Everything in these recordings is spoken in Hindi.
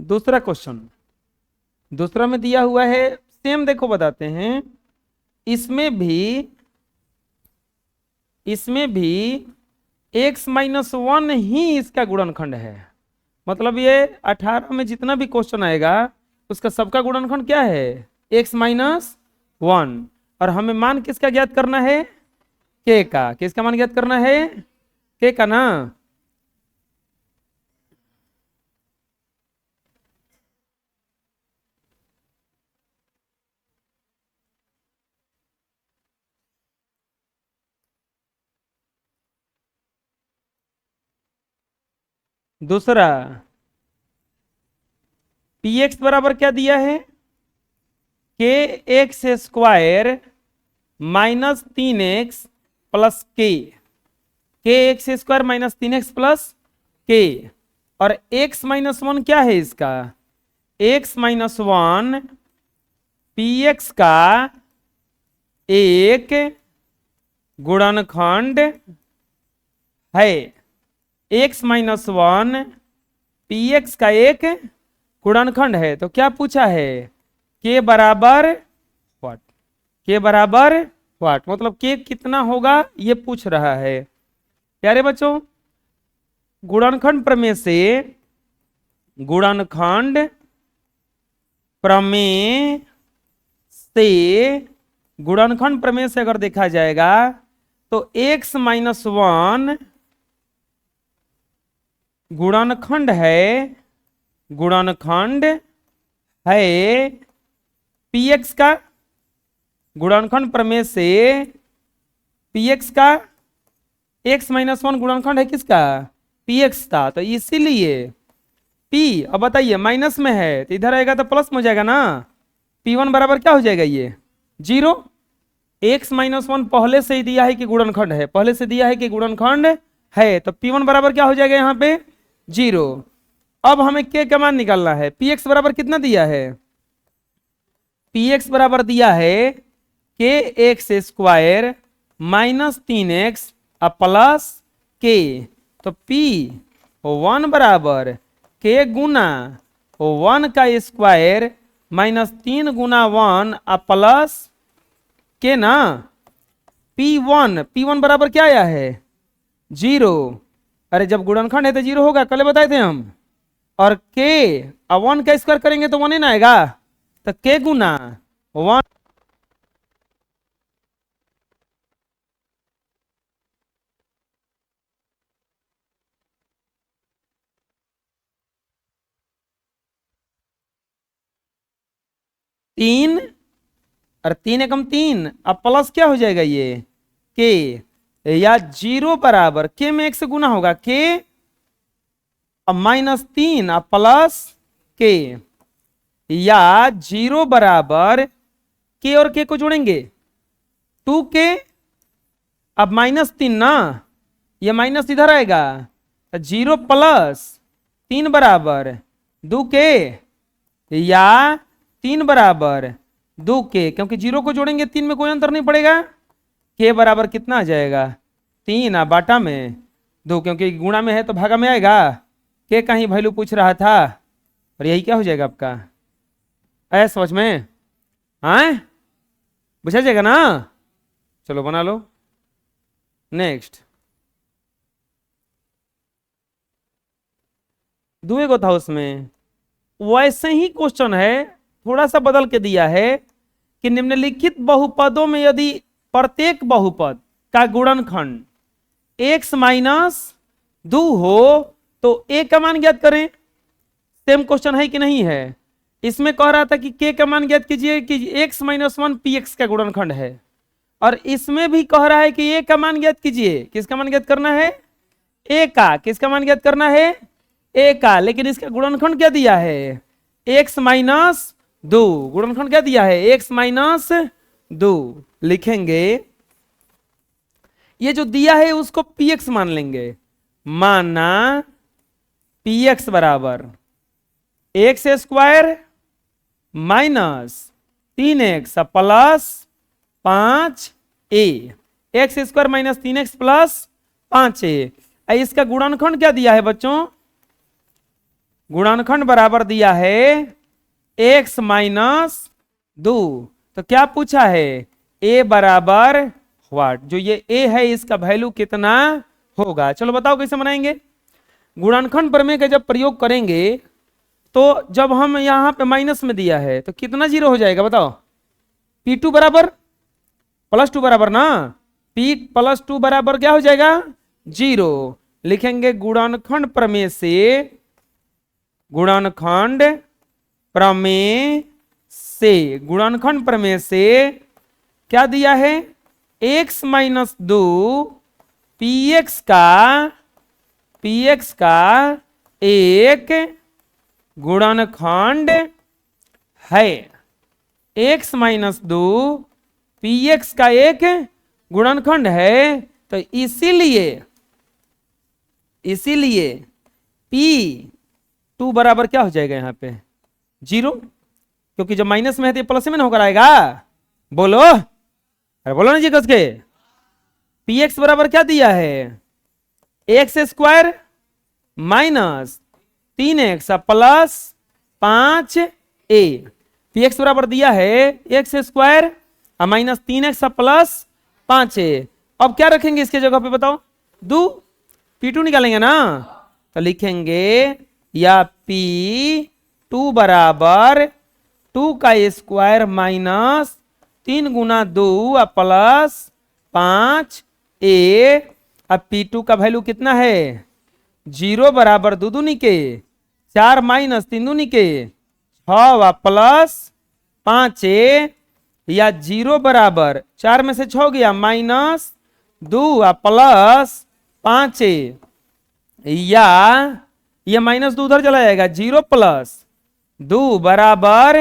दूसरा क्वेश्चन, दूसरा में दिया हुआ है सेम, देखो बताते हैं। इसमें भी x-1 ही इसका गुणनखंड है। मतलब ये 18 में जितना भी क्वेश्चन आएगा उसका सबका गुणनखंड क्या है, x-1। और हमें मान किसका ज्ञात करना है, k का। किसका मान ज्ञात करना है, k का ना। दूसरा px बराबर क्या दिया है, kx² minus 3x plus kx² minus 3x plus k। और x-1 क्या है इसका, x-1 px का एक गुणनखंड है। x-1 px का एक गुणनखंड है। तो क्या पूछा है, k बराबर व्हाट, k बराबर व्हाट, मतलब k कितना होगा ये पूछ रहा है। प्यारे बच्चों, गुणनखंड प्रमेय से, गुणनखंड प्रमेय से, गुणनखंड प्रमेय से अगर देखा जाएगा तो x-1 गुणनखंड है, गुणनखंड है px का। गुणनखंड प्रमेय से px का x-1 गुणनखंड है किसका, px का। तो इसीलिए p, अब बताइए माइनस में है तो इधर आएगा तो प्लस में हो जाएगा ना। p1 बराबर क्या हो जाएगा, ये 0। x-1 पहले से ही दिया है कि गुणनखंड है, पहले से दिया है कि गुणनखंड है, तो p1 बराबर क्या हो जाएगा यहाँ पे 0। अब हमें k का मान निकालना है। px बराबर कितना दिया है, px बराबर दिया है kx² minus 3x plus k। तो p1 बराबर k गुना 1 का स्क्वायर माइनस 3 गुना 1 प्लस k ना। p1 बराबर क्या आया है 0। अरे जब गुणनखंड है तो 0 होगा, कल बताए थे हम। और k, अब 1 का स्क्वायर करेंगे तो 1 ही ना आएगा, तो k गुना 1। तीन और 3 एकम 3, अब प्लस क्या हो जाएगा ये k, या 0 बराबर k में 1 से गुना होगा k, अब माइनस 3 अब प्लस k, या 0 बराबर k और k को जोड़ेंगे 2k, अब माइनस 3 ना, ये माइनस इधर आएगा, 0 प्लस 3 बराबर 2k, या 3 बराबर 2k, क्योंकि 0 को जोड़ेंगे 3 में कोई अंतर नहीं पड़ेगा। k बराबर कितना आ जाएगा 3 बाटा में 2, क्योंकि गुणा में है तो भागा में आएगा। k का ही वैल्यू पूछ रहा था, और यही क्या हो जाएगा आपका, ऐ समझ में आए, बुझा जाएगा ना। चलो बना लो। नेक्स्ट दुए को था, उसमें वैसे ही क्वेश्चन है, थोड़ा सा बदल के दिया है कि निम्नलिखित बहुपदों में यदि प्रत्येक बहुपद का गुणनखंड x-2 हो तो a का मान ज्ञात करें। सेम क्वेश्चन है कि नहीं है। इसमें कह रहा था कि k का मान ज्ञात कीजिए कि x-1 px का गुणनखंड है, और इसमें भी कह रहा है कि a का मान ज्ञात कीजिए। किसका मान ज्ञात करना है, a का। किसका मान ज्ञात करना है, a का। लेकिन इसका गुणनखंड क्या दिया है, x-2। गुणनखंड क्या दिया है, x-2। लिखेंगे ये जो दिया है उसको px मान लेंगे। माना px बराबर x² minus 3x plus 5a, x² minus 3x plus 5a। इसका गुणनखंड क्या दिया है बच्चों, गुणनखंड बराबर दिया है x माइनस 2। तो क्या पूछा है, a बराबर व्हाट, जो ये a है इसका वैल्यू कितना होगा। चलो बताओ कैसे बनाएंगे। गुणनखंड प्रमेय का जब प्रयोग करेंगे तो जब हम यहां पे माइनस में दिया है तो कितना जीरो हो जाएगा बताओ। P2 बराबर प्लस 2 बराबर ना, P प्लस 2 बराबर क्या हो जाएगा, जीरो। लिखेंगे गुणनखंड प्रमेय से, गुणनखंड प्रमेय से, गुणनखंड प्रमेय से क्या दिया है, x माइनस 2 px का एक गुणनखंड है। x माइनस 2 px का एक गुणनखंड है। तो इसीलिए P2 बराबर क्या हो जाएगा यहाँ पे, जीरो, क्योंकि जब माइनस में है तो ये प्लस में ना होकर आएगा। बोलो, अरे बोलो ना जी कस के। Px बराबर क्या दिया है, x square minus 3x plus 5a। Px बराबर दिया है x square minus 3x plus 5a। अब क्या रखेंगे इसके जगह पे बताओ, 2, P2 निकालेंगे ना। तो लिखेंगे या P2 बराबर 2 का स्क्वायर माइनस 3 गुना 2 प्लस 5a। अब P2 का वैल्यू कितना है, 0 बराबर 2 दूनी के 4 माइनस 3 दूनी के 6 प्लस 5a, या 0 बराबर 4 में से 6 गया माइनस 2 प्लस 5a, या ये माइनस 2 उधर चला जाएगा, 0 प्लस 2 बराबर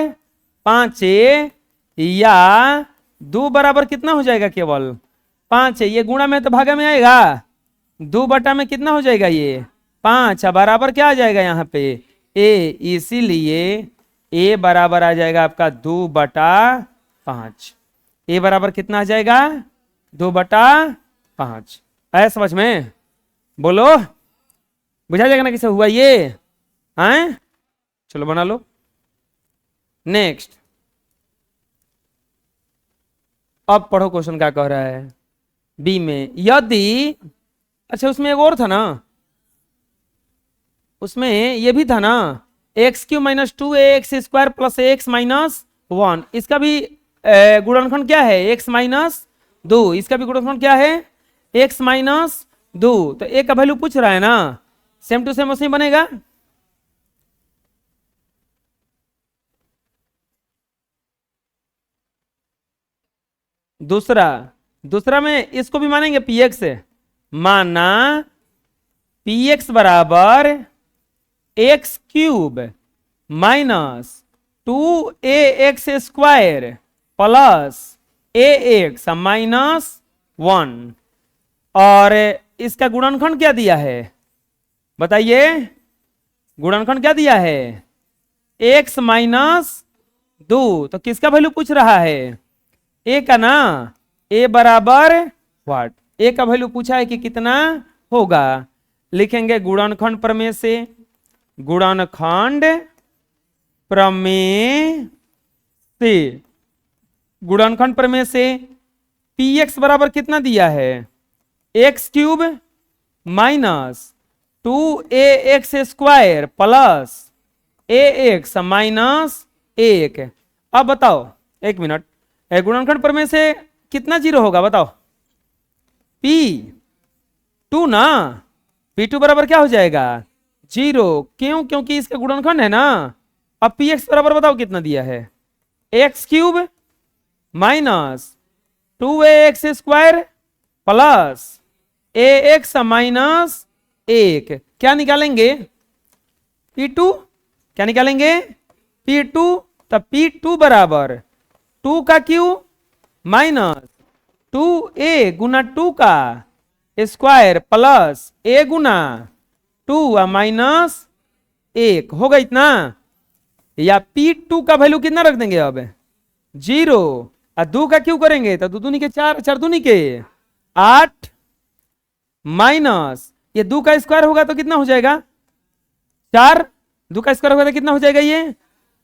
5a, या 2 बराबर कितना हो जाएगा, केवल 5 है। ये गुणा में तो भागा में आएगा, 2 बटा में कितना हो जाएगा ये 5, बराबर क्या आ जाएगा यहाँ पे a। इसीलिए a बराबर आ जाएगा आपका 2 बटा 5। a बराबर कितना आ जाएगा, 2 बटा 5। आया समझ में, बोलो, बुझा जाएगा ना कैसे हुआ ये, हैं। चलो बना लो। नेक्स्ट, अब पढ़ो क्वेश्चन क्या कह रहा है। बी में यदि, अच्छा उसमें एक और था ना, उसमें ये भी था ना, x³ minus 2ax square plus ax minus 1, इसका भी गुणनखंड क्या है, x माइनस 2, इसका भी गुणनखंड क्या है, x माइनस 2। तो a का वैल्यू पूछ रहा है ना, सेम टू सेम उसे बनेगा। दूसरा में इसको भी मानेंगे px, माना px बराबर x³ minus 2ax square plus ax minus 1, और इसका गुणनखंड क्या दिया है बताइए, गुणनखंड क्या दिया है, x माइनस 2। तो किसका वैल्यू पूछ रहा है, a का ना, a बराबर व्हाट, a का वैल्यू पूछा है कि कितना होगा। लिखेंगे गुणनखंड प्रमेय से, गुणनखंड प्रमेय से, गुणनखंड प्रमेय से px बराबर कितना दिया है, x³ minus 2ax square plus ax minus 1। अब बताओ, एक मिनट, गुणनखंड प्रमेय से कितना जीरो होगा बताओ, P2 ना, P2 बराबर क्या हो जाएगा, 0। क्यों, क्योंकि इसका गुणनखंड है ना। अब px बराबर बताओ कितना दिया है, x³ minus 2ax square plus ax minus 1। क्या निकालेंगे, P2, क्या निकालेंगे, P2। तब P2 बराबर 2 का क्यू माइनस 2a गुना 2 का square plus a Guna 2 minus 1 होगा इतना। या P2 का वैल्यू कितना रख देंगे अब, 0, और 2 का क्यू करेंगे तो 2 दूनी के 4, 4 दूनी के 8, माइनस ये 2 का स्क्वायर होगा तो कितना हो जाएगा 4, दो का स्क्वायर होगा तो कितना हो जाएगा ये,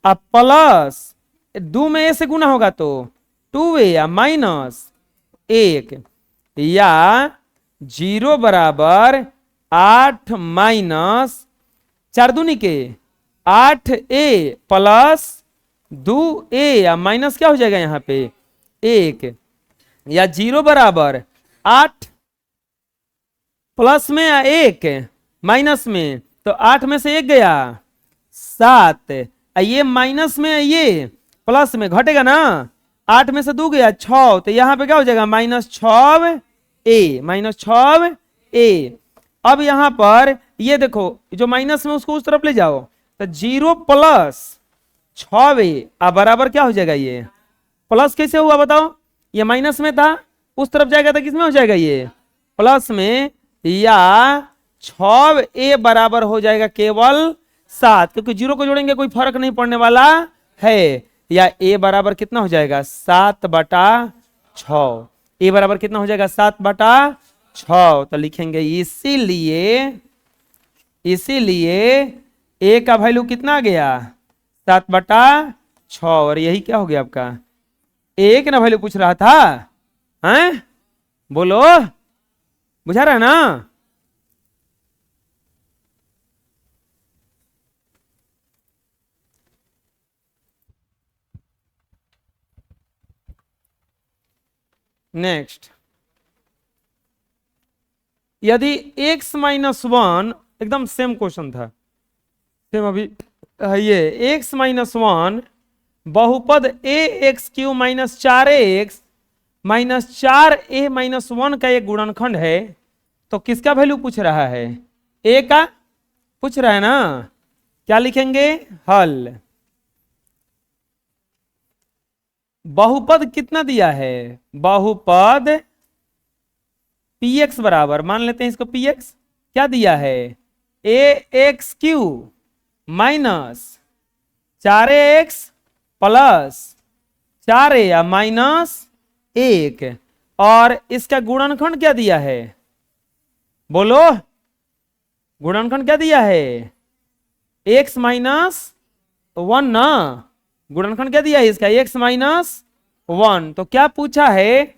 अब प्लस दो में ए से गुना होगा तो 2a या माइनस 1 या 0 बराबर 8 माइनस 4 दूनी के 8a प्लस 2a या माइनस क्या हो जाएगा यहाँ पे 1 या 0 बराबर 8 प्लस में या 1 माइनस में, तो 8 में से 1 गया 7, ये माइनस में ये प्लस में घटेगा ना, 8 में से 2 गया 6, तो यहाँ पे क्या हो जाएगा -6a। अब यहाँ पर ये देखो जो माइनस में उसको उस तरफ ले जाओ, तो 0 प्लस 6a बराबर क्या हो जाएगा, ये प्लस कैसे हुआ बताओ, ये माइनस में था उस तरफ जाएगा तो किसमें हो जाएगा ये प्लस में, या 6a बराबर हो जाएगा केवल 7, क्योंकि 0 को जोड़ेंगे कोई फर्क नहीं पड़ने वाला है, या a बराबर कितना हो जाएगा 7/6, a बराबर कितना हो जाएगा 7/6। तो लिखेंगे इसीलिए a का वैल्यू कितना गया 7/6, और यही क्या हो गया आपका एक ना वैल्यू पूछ रहा था, हैं बोलो, बुझा रहा है ना। नेक्स्ट, यदि x -1, एकदम सेम क्वेश्चन था, सेम अभी है ये, x -1 बहुपद ax³ -4ax -4a-1 का एक गुणनखंड है, तो किसका वैल्यू पूछ रहा है, a का पूछ रहा है ना। क्या लिखेंगे, हल। बहुपद कितना दिया है, बहुपद px बराबर, मान लेते हैं इसको px, क्या दिया है ax³ -4ax प्लस 4a या -1, और इसका गुणनखंड क्या दिया है, बोलो गुणनखंड क्या दिया है x -1 ना, गुणनखंड क्या दिया है इसका x -1। तो क्या पूछा है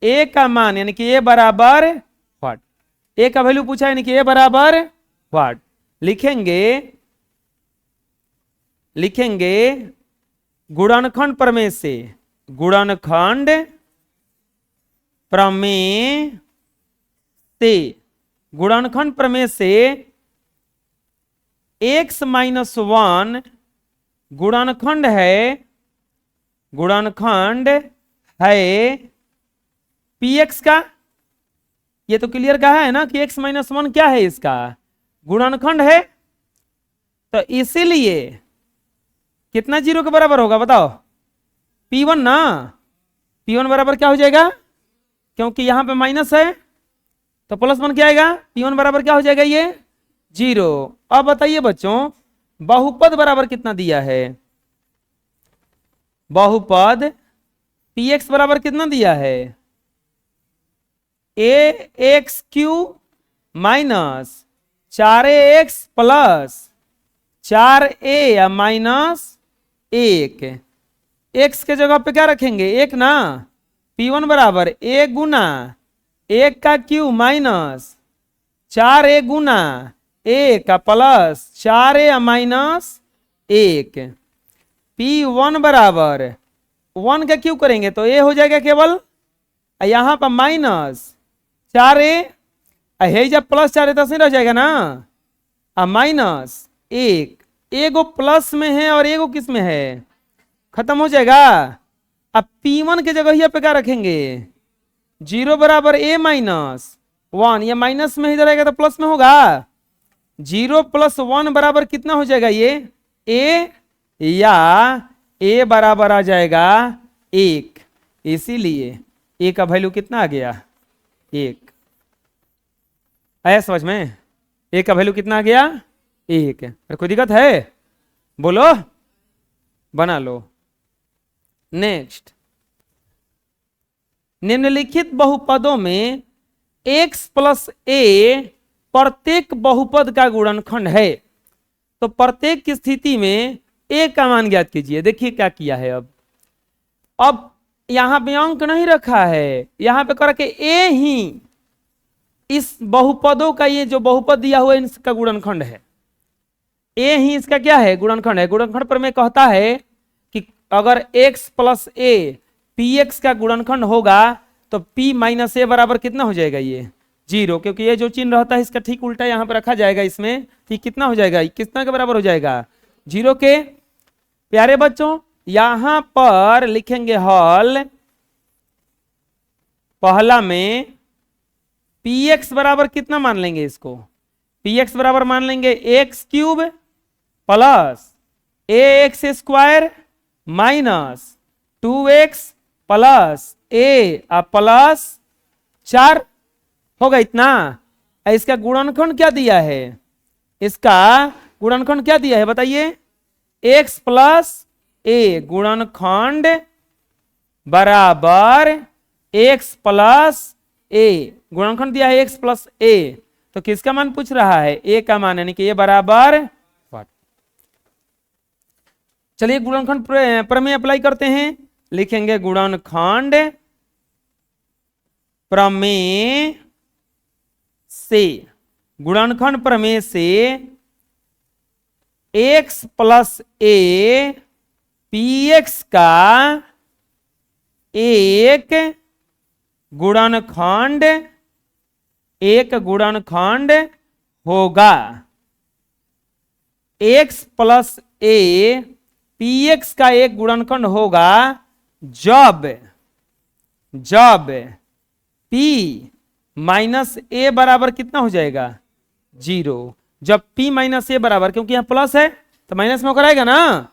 a का मान, यानी कि a बराबर व्हाट, a का वैल्यू पूछा है, यानी कि a बराबर व्हाट, लिखेंगे गुणनखंड प्रमेय से, गुणनखंड प्रमेय से, गुणनखंड प्रमेय से x -1 गुणनखंड है px का, ये तो क्लियर कहा है ना कि x -1 क्या है, इसका गुणनखंड है, तो इसीलिए कितना 0 के बराबर होगा बताओ, p1 ना, p1 बराबर क्या हो जाएगा, क्योंकि यहां पे माइनस है तो प्लस 1 क्या आएगा, p1 बराबर क्या हो जाएगा ये 0। अब बताइए बच्चों बहुपद बराबर कितना दिया है, बहुपद px बराबर कितना दिया है, ax³ -4ax प्लस 4a या -1, x के जगह पे क्या रखेंगे 1 ना, p1 बराबर a गुना 1 का क्यू माइनस 4a गुना 1 का प्लस 4a या -1, p1 बराबर 1 का क्यू करेंगे तो a हो जाएगा केवल, यहां पर -4a है, जब +4 तो नहीं रह जाएगा ना, -1, एगो प्लस में है और एगो किस में है, खत्म हो जाएगा। अब p1 के जगह यहाँ पे क्या रखेंगे 0 बराबर a -1, ये माइनस में इधर आएगा तो प्लस में होगा, 0 + 1 बराबर कितना हो जाएगा ये a, या a बराबर आ जाएगा 1, इसीलिए a का वैल्यू कितना आ गया 1, आया समझ में, a का वैल्यू कितना आ गया 1। अरे कोई दिक्कत है बोलो, बना लो। नेक्स्ट, निम्नलिखित बहुपदों में x + a प्रत्येक बहुपद का गुणनखंड है, तो प्रत्येक की स्थिति में ए का मान ज्ञात कीजिए। देखिए क्या किया है। अब यहां पे अंक नहीं रखा है, यहां पे करके ए ही इस बहुपदों का, ये जो बहुपद दिया हुआ है इसका गुणनखंड है। ए ही इसका क्या है? गुणनखंड है। गुणनखंड पर मैं कहता है कि अगर x plus A P x का गुणनखंड होगा तो p माइनस ए बराबर कितना हो जाएगा? ये 0, क्योंकि ये जो चिन्ह रहता है इसका ठीक उल्टा यहाँ पर रखा जाएगा। इसमें ठीक कितना हो जाएगा? कितना के बराबर हो जाएगा? 0 के। प्यारे बच्चों यहां पर लिखेंगे हल, पहला में पी एक्स बराबर कितना मान लेंगे? इसको पी एक्स बराबर मान लेंगे X cube plus A X square minus 2x plus A plus 4 होगा इतना। इसका गुणनखंड क्या दिया है? इसका गुणनखंड क्या दिया है बताइए? x प्लस ए गुणनखंड बराबर x प्लस ए, गुणनखंड दिया है x प्लस ए, तो किसका मान पूछ रहा है? a का मान, यानी कि ये बराबर 4। चलिए गुणनखंड प्रमेय अप्लाई करते हैं। लिखेंगे गुणनखंड प्रमेय से, गुणनखंड प्रमेय से x plus A P x का एक गुणनखंड होगा। x plus A P x का एक गुणनखंड होगा जब p माइनस ए बराबर कितना हो जाएगा? 0। जब p माइनस ए बराबर, क्योंकि यहां प्लस है तो माइनस में होकर आएगा ना।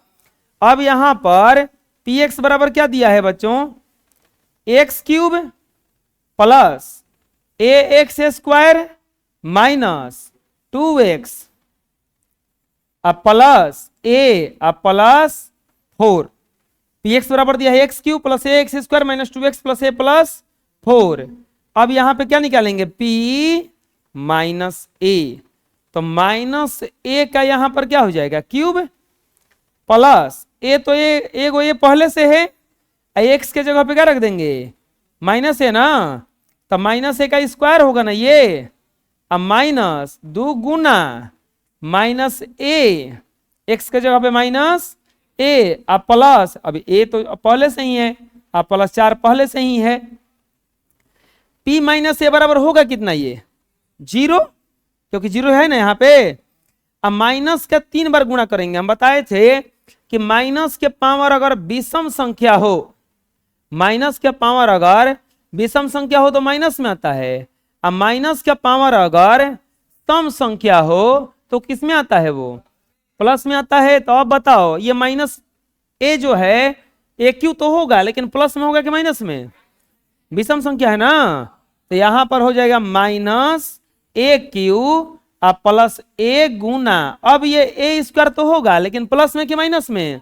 अब यहां पर पी एक्स बराबर क्या दिया है बच्चों? X cube plus A X square minus 2x plus A plus 4। P X बराबर दिया है X cube plus A X square minus 2x plus A plus 4। अब यहां पे क्या निकालेंगे? p माइनस ए, तो माइनस ए का यहां पर क्या हो जाएगा? क्यूब प्लस ए, तो ये पहले से है, एक्स के जगह पे क्या रख देंगे? माइनस है ना, तो माइनस ए का स्क्वायर होगा ना ये, अब माइनस 2 गुना माइनस ए, एक्स के जगह पे माइनस ए, अब प्लस, अब ए तो पहले से ही है, अब प्लस 4 पहले से ही है। p माइनस ए बराबर होगा कितना? ये 0, क्योंकि 0 है ना यहाँ पे। अब माइनस का 3 बार गुणा करेंगे। हम बताए थे कि माइनस के पावर अगर विषम संख्या हो, माइनस के पावर अगर विषम संख्या हो तो माइनस में आता है, अब माइनस का पावर अगर सम संख्या हो तो किस में आता है? वो प्लस में आता है। तो अब बताओ ये माइनस ए जो है ए क्यू तो होगा, लेकिन प्लस में होगा कि माइनस में? विषम संख्या है ना, तो यहां पर हो जाएगा माइनस ए क्यू प्लस ए गुना, अब ये ए स्क्वायर तो होगा लेकिन प्लस में कि माइनस में?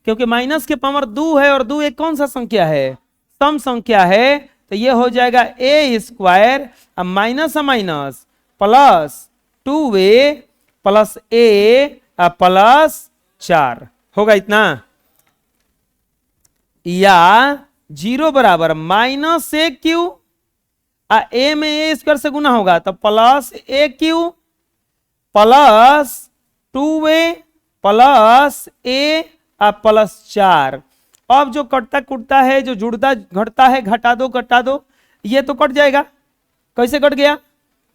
क्योंकि माइनस के पावर 2 है और 2 एक कौन सा संख्या है? सम संख्या है, तो ये हो जाएगा ए स्क्वायर, अब minus minus plus 2a plus ए प्लस 4 होगा इतना। या 0 बराबर माइनस ए क्यू, ए में ए स्क्वायर से गुना होगा तो प्लस ए क्यू प्लस 2a प्लस ए प्लस 4। अब जो कटता कुटता है, जो जुड़ता घटता है, घटा दो, ये तो कट जाएगा। कैसे कट गया?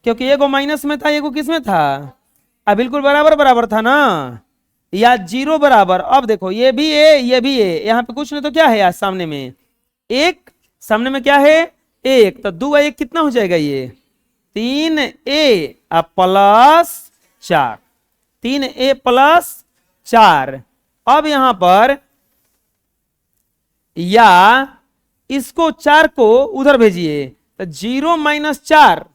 क्योंकि एगो माइनस में था, एगो किस में था? अब बिल्कुल बराबर था ना। या 0 बराबर, अब देखो ये भी ए ये भी ए, यहाँ पे कुछ नहीं तो क्या है यार सामने में? एक, सामने में क्या है? 1, तो 2 1 कितना हो जाएगा? ये 3a प्लस 4, 3a प्लस 4। अब यहां पर या इसको 4 को उधर भेजिए, तो 0 माइनस 4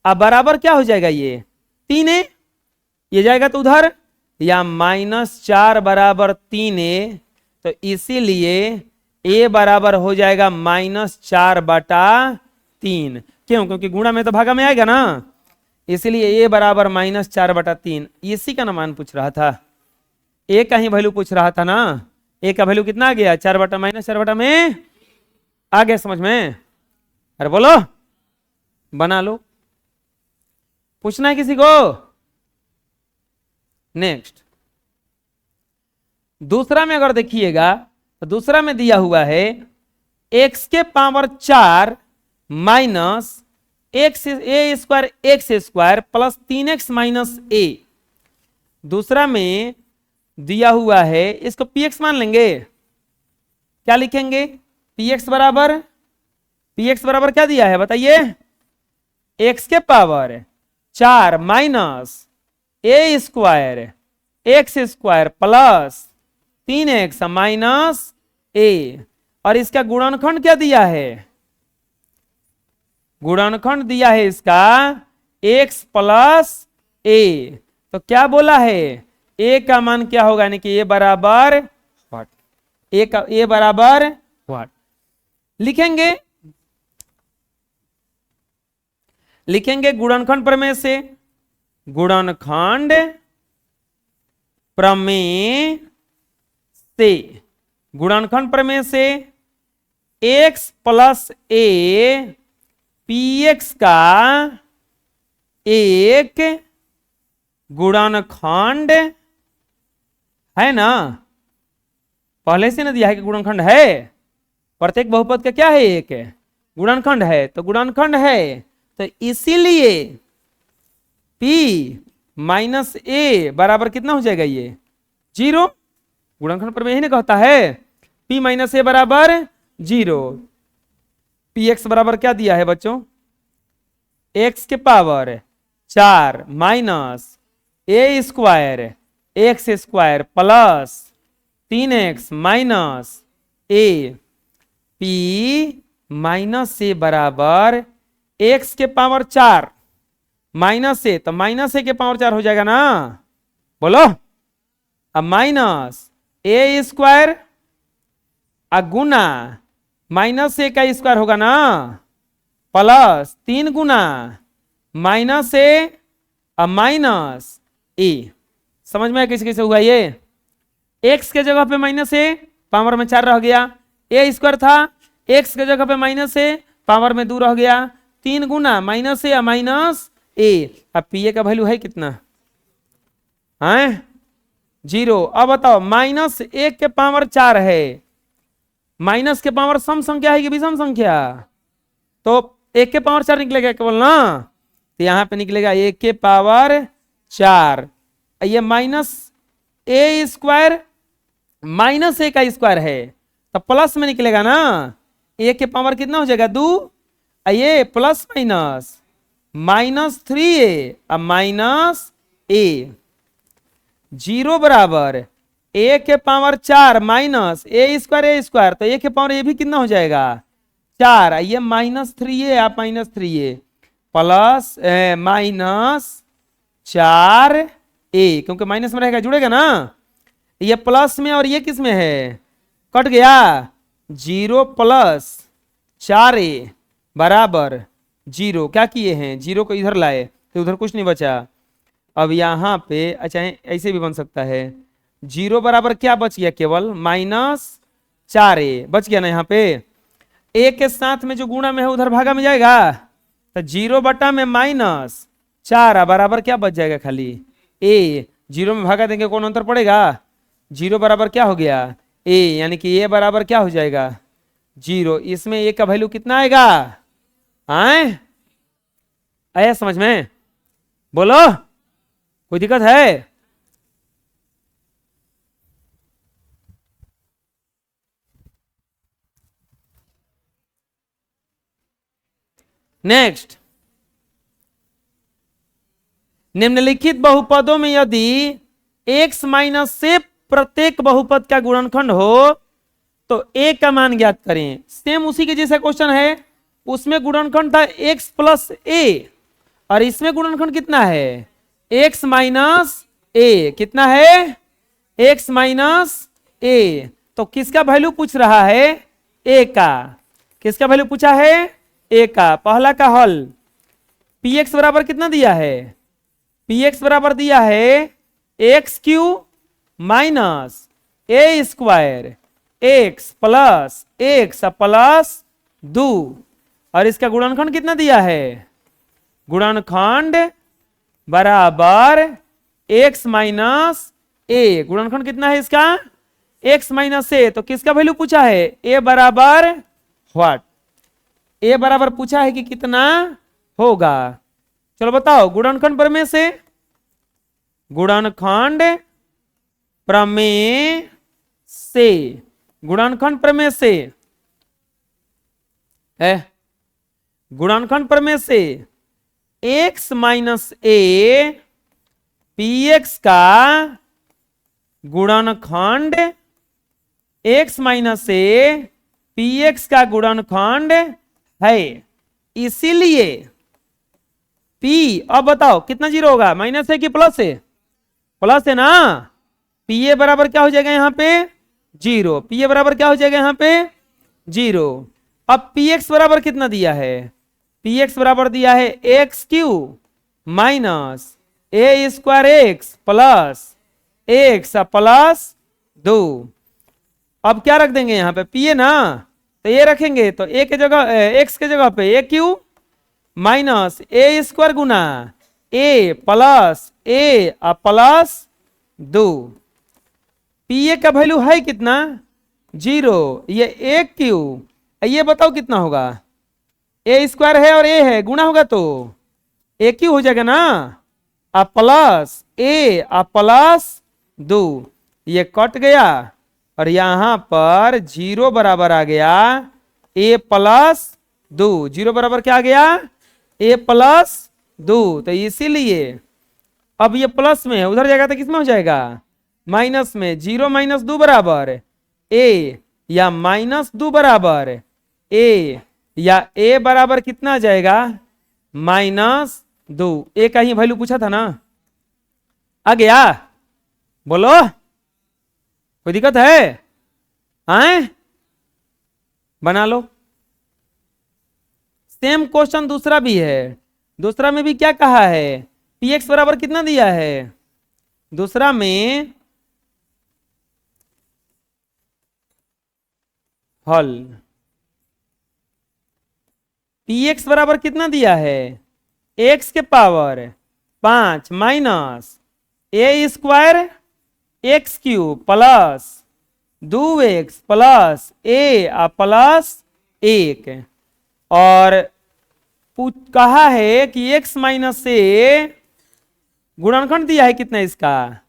अब बराबर क्या हो जाएगा? ये 3a, ये जाएगा तो उधर, या माइनस 4 बराबर 3a, तो इसीलिए a बराबर हो जाएगा माइनस 4/3। क्यों? क्योंकि गुणा में तो भागा में आएगा ना, इसलिए ए बराबर -4/3। इसी का मान पूछ रहा था, ए का ही वैल्यू पूछ रहा था ना। ए का वैल्यू कितना आ गया, 4/-4 में आ गया समझ में। अरे बोलो, बना लो, पूछना है किसी को। नेक्स्ट दूसरा में अगर देखिएगा तो दूसरा में दिया हुआ है x के power 4 minus X A square x square plus 3x minus A. दूसरा में दिया हुआ है, इसको px मान लेंगे। क्या लिखेंगे, px बराबर क्या दिया है बताइए, x के power 4 minus a square x square plus 3x minus a. और इसका गुणनखंड क्या दिया है, गुणनखंड दिया है इसका x प्लस ए। तो क्या बोला है, ए का मान क्या होगा, यानी कि ए बराबर व्हाट, ए बराबर व्हाट लिखेंगे गुणनखंड प्रमेय से, गुणनखंड प्रमेय से, गुणनखंड प्रमेय से x प्लस ए px का एक गुणनखंड है ना। पहले से ना दिया है कि गुणनखंड है, प्रत्येक बहुपद का क्या है, एक गुणनखंड है। तो गुणनखंड है तो इसीलिए p माइनस ए बराबर कितना हो जाएगा, ये 0। गुणनखंड प्रमेय ही ना कहता है p माइनस ए बराबर 0। px बराबर क्या दिया है बच्चों, x के power 4 minus a square x square plus 3x minus a. p minus a बराबर x के पावर 4 माइनस ए, तो माइनस ए के पावर 4 हो जाएगा ना, बोलो। अब minus a square Guna minus ए का स्क्वायर होगा ना, प्लस 3 गुना माइनस ए माइनस ए। समझ में कैसे कैसे हुआ ये, x के जगह पे माइनस ए पावर में 4 रह गया, ए स्क्वायर था, x के जगह पे माइनस ए पावर में 2 रह गया, 3 गुना माइनस ए माइनस ए। अब पी ए का वैल्यू है कितना, है 0। अब बताओ माइनस 1 के पावर 4 है, माइनस के पावर सम संख्या है कि विषम संख्या, तो 1 के पावर 4 निकलेगा केवल ना, तो यहां पे निकलेगा 1 के पावर 4। ये माइनस ए स्क्वायर माइनस ए का स्क्वायर है तो प्लस में निकलेगा ना, 1 के पावर कितना हो जाएगा 2, ये प्लस माइनस -3a अब माइनस ए। 0 बराबर ए के पावर 4 माइनस ए स्क्वायर, तो ए के पावर ए भी कितना हो जाएगा 4, ये -3a आप -3a प्लस -4a, क्योंकि माइनस में रहेगा जुड़ेगा ना, ये प्लस में और ये किस में है, कट गया। 0 प्लस 4a बराबर 0। क्या किए हैं, 0 को इधर लाए तो उधर कुछ नहीं बचा। अब यहाँ पे अच्छा ऐसे भी बन सकता है, 0 बराबर क्या बच गया, केवल -4a बच गया ना। यहाँ पे a के साथ में जो गुणा में है उधर भागा में जाएगा, तो 0 बटा में -4 बराबर क्या बच जाएगा, खाली a। 0 में भागा देंगे कौन अंतर पड़ेगा, 0 बराबर क्या हो गया a, यानी कि a बराबर क्या हो जाएगा 0। इसमें a का वैल्यू कितना आएगा, आया समझ में, बोलो कोई दिक्कत है। नेक्स्ट, निम्नलिखित बहुपदों में यदि x माइनस से प्रत्येक बहुपद का गुणनखंड हो तो a का मान ज्ञात करें। सेम उसी के जैसा क्वेश्चन है, उसमें गुणनखंड था x प्लस ए और इसमें गुणनखंड कितना है x माइनस ए। कितना है x माइनस ए। तो किसका वैल्यू पूछ रहा है, a का। किसका वैल्यू पूछा है, a का। पहला का हल पी एक्स बराबर कितना दिया है, पी एक्स बराबर दिया है x Q minus a square x plus 2, और इसका गुणनखंड कितना दिया है, गुणनखंड बराबर x माइनस ए, गुणनखंड कितना है इसका x माइनस ए। तो किसका वैल्यू पूछा है, a बराबर व्हाट, a बराबर पूछा है कि कितना होगा। चलो बताओ, गुणनखंड प्रमेय से, गुणनखंड प्रमेय से, गुणनखंड प्रमेय से है, गुणनखंड प्रमेय से x minus A P x का गुणनखंड, x minus A P x का गुणनखंड है, इसीलिए p, अब बताओ कितना जीरो होगा, माइनस है कि प्लस है, प्लस है ना, पी ए बराबर क्या हो जाएगा यहां पे जीरो, पी ए बराबर क्या हो जाएगा यहां पे जीरो। अब पी एक्स बराबर कितना दिया है, पी एक्स बराबर दिया है x Q minus a square x plus 2। अब क्या रख देंगे यहाँ पे, पी ए ना, तो ये रखेंगे तो ए के जगह, एक्स के जगह पे a q minus a square गुना ए प्लस 2। पी ए का वैल्यू है कितना, जीरो, ये ए क्यू, ये बताओ कितना होगा, ए स्क्वायर है और ए है, गुना होगा तो ए क्यू हो जाएगा ना, प्लस 2, ये कट गया और यहां पर जीरो बराबर आ गया a प्लस 2, जीरो बराबर क्या आ गया, a प्लस 2। तो इसीलिए अब ये प्लस में है, उधर जाएगा तो किसमें हो जाएगा, माइनस में, जीरो माइनस 2 बराबर a, या माइनस 2 बराबर a, या a बराबर कितना आ जाएगा, -2। ए का ही वैल्यू पूछा था ना, आ गया, बोलो कोई दिक्कत है, आए बना लो। सेम क्वेश्चन दूसरा भी है, दूसरा में भी क्या कहा है, पी एक्स बराबर कितना दिया है, दूसरा में हल, पी एक्स बराबर कितना दिया है, एक्स के power 5 minus a square x q plus 2x plus A plus 1, और कहा है कि x माइनस ए, गुणनखंड दिया है कितना इसका,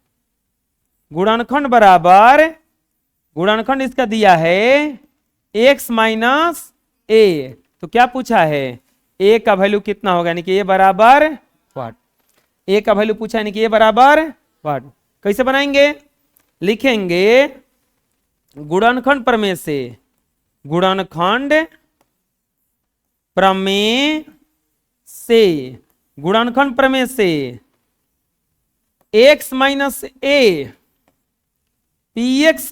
गुणनखंड बराबर, गुणनखंड इसका दिया है x माइनस ए। तो क्या पूछा है, a का वैल्यू कितना होगा, यानी कि a बराबर व्हाट, a का वैल्यू पूछा यानी कि a बराबर व्हाट। कैसे बनाएंगे, लिखेंगे गुणनखंड प्रमेय से, गुणनखंड प्रमेय से, गुणनखंड प्रमेय से x minus A P x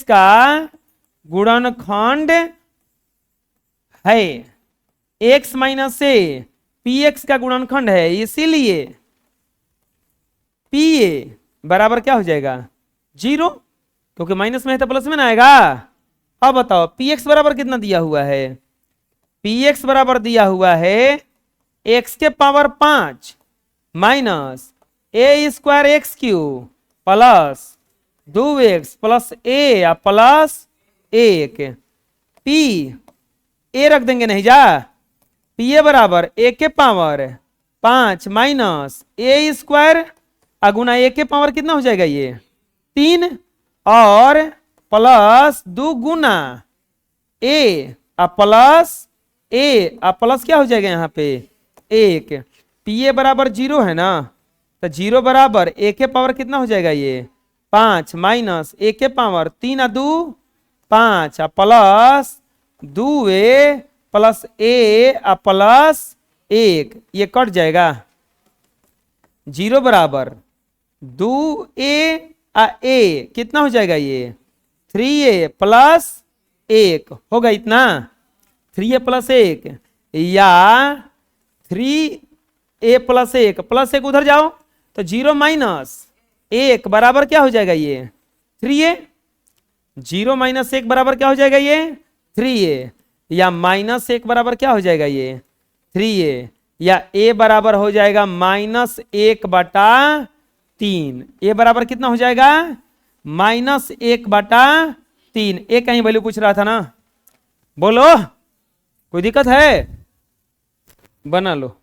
का गुणनखंड है, x minus A P x का गुणनखंड है, इसीलिए पी ए बराबर क्या हो जाएगा, जीरो, क्योंकि माइनस में है तो प्लस में ना आएगा। अब बताओ पी एक्स बराबर कितना दिया हुआ है, पी एक्स बराबर दिया हुआ है एक्स के power 5 minus a square x q plus 2x plus A plus 1, P A रख देंगे नहीं जा, पी ए बराबर ए के पावर 5 माइनस ए स्क्वायर अगुना ए के पावर कितना हो जाएगा, ये 3 और प्लस 2 गुना ए प्लस क्या हो जाएगा यहाँ पे 1, पी ए बराबर 0 है ना, तो 0 बराबर ए के पावर कितना हो जाएगा, ये 5 माइनस ए के पावर 3 और 2 5 प्लस 2a प्लस ए प्लस 1, ये कट जाएगा, 0 बराबर 2a ए कितना हो जाएगा, ये 3a प्लस 1 होगा इतना, 3a प्लस 1, या 3a प्लस 1 उधर जाओ तो 0 माइनस 1 बराबर क्या हो जाएगा ये 3a। 0 माइनस 1 बराबर क्या हो जाएगा ये 3a, या माइनस 1 बराबर क्या हो जाएगा ये 3a, या a बराबर हो जाएगा -1/3। a बराबर कितना हो जाएगा -1/3। a कहीं वैल्यू पूछ रहा था ना, बोलो कोई दिक्कत है, बना लो।